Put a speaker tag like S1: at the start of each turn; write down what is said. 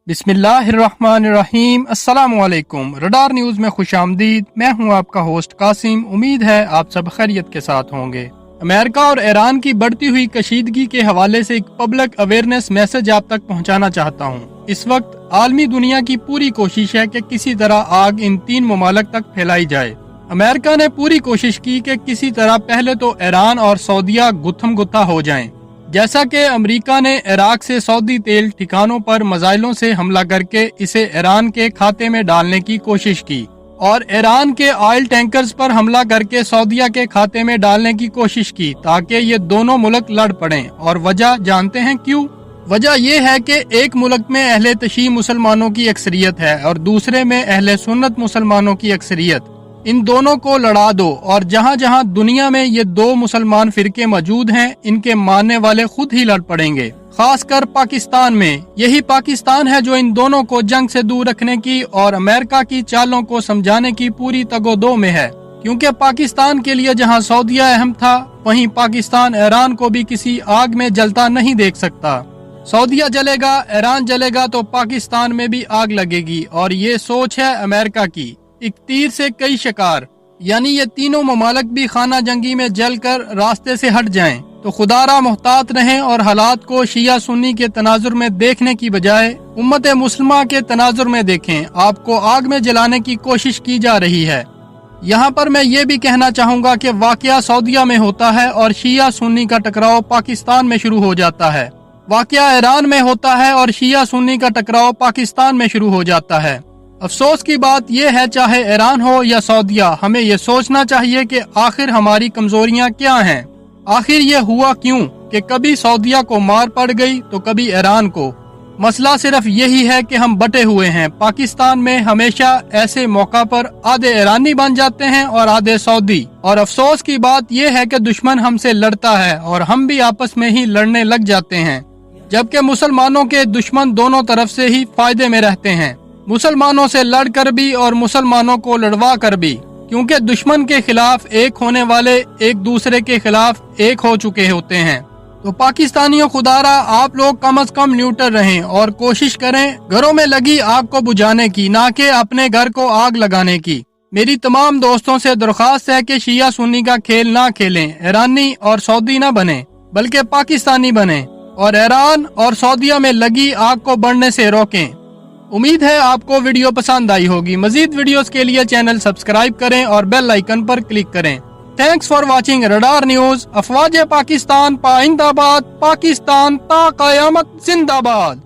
S1: बिस्मिल्लाहिर्रहमानिर्रहीम। अस्सलाम वालेकुम। रडार न्यूज़ में खुश आमदीद। मैं हूं आपका होस्ट कासिम। उम्मीद है आप सब खैरियत के साथ होंगे। अमेरिका और ईरान की बढ़ती हुई कशीदगी के हवाले से एक पब्लिक अवेयरनेस मैसेज आप तक पहुंचाना चाहता हूं। इस वक्त आलमी दुनिया की पूरी कोशिश है कि किसी तरह आग इन तीन ममालिक तक फैलाई जाए। अमेरिका ने पूरी कोशिश की कि किसी तरह पहले तो ईरान और सऊदीया गुत्थम गुत्था हो जाएं। जैसा कि अमेरिका ने इराक से सऊदी तेल ठिकानों पर मिसाइलों से हमला करके इसे ईरान के खाते में डालने की कोशिश की और ईरान के ऑयल टैंकर्स पर हमला करके सऊदीया के खाते में डालने की कोशिश की ताकि ये दोनों मुल्क लड़ पड़ें। और वजह जानते हैं क्यों? वजह यह है कि एक मुल्क में अहले तशी मुसलमानों की अक्सरियत है और दूसरे में अहले सुन्नत मुसलमानों की अक्सरियत। इन दोनों को लड़ा दो और जहाँ जहाँ दुनिया में ये दो मुसलमान फिरके मौजूद हैं, इनके मानने वाले खुद ही लड़ पड़ेंगे। खासकर पाकिस्तान में, यही पाकिस्तान है जो इन दोनों को जंग से दूर रखने की और अमेरिका की चालों को समझाने की पूरी तगोदो में है। क्योंकि पाकिस्तान के लिए जहाँ सऊदीया अहम था, वहीं पाकिस्तान ईरान को भी किसी आग में जलता नहीं देख सकता। सऊदीया जलेगा, ईरान जलेगा तो पाकिस्तान में भी आग लगेगी। और ये सोच है अमेरिका की, एक तीर से कई शिकार, यानी ये तीनों ममालिक भी खाना जंगी में जलकर रास्ते से हट जाएं। तो खुदारा मुहतात रहें और हालात को शिया सुन्नी के तनाजुर में देखने की बजाय उम्मत मुस्लिमा के तनाजुर में देखें। आपको आग में जलाने की कोशिश की जा रही है। यहाँ पर मैं ये भी कहना चाहूँगा कि वाकया सऊदीया में होता है और शिया सुन्नी का टकराव पाकिस्तान में शुरू हो जाता है। वाकया ईरान में होता है और शिया सुन्नी का टकराव पाकिस्तान में शुरू हो जाता है। अफसोस की बात यह है, चाहे ईरान हो या सऊदीया, हमें ये सोचना चाहिए कि आखिर हमारी कमजोरियां क्या हैं। आखिर ये हुआ क्यों कि कभी सऊदीया को मार पड़ गई तो कभी ईरान को। मसला सिर्फ यही है कि हम बटे हुए हैं। पाकिस्तान में हमेशा ऐसे मौका पर आधे ईरानी बन जाते हैं और आधे सऊदी। और अफसोस की बात यह है कि दुश्मन हमसे लड़ता है और हम भी आपस में ही लड़ने लग जाते हैं, जबकि मुसलमानों के दुश्मन दोनों तरफ से ही फायदे में रहते हैं, मुसलमानों से लड़कर भी और मुसलमानों को लड़वा कर भी। क्योंकि दुश्मन के खिलाफ एक होने वाले एक दूसरे के खिलाफ एक हो चुके होते हैं। तो पाकिस्तानियों, खुदारा आप लोग कम से कम न्यूट्रल रहें और कोशिश करें घरों में लगी आग को बुझाने की, ना कि अपने घर को आग लगाने की। मेरी तमाम दोस्तों से दरख्वास्त है कि शिया सुन्नी का खेल ना खेलें, ईरानी और सऊदी ना बने बल्कि पाकिस्तानी बने और ईरान और सऊदीया में लगी आग को बढ़ने से रोकें। उम्मीद है आपको वीडियो पसंद आई होगी। मजीद वीडियोस के लिए चैनल सब्सक्राइब करें और बेल आइकन पर क्लिक करें। Thanks for watching radar news. अफवाज पाकिस्तान पाइंदाबाद, पाकिस्तान ता क़यामत जिंदाबाद।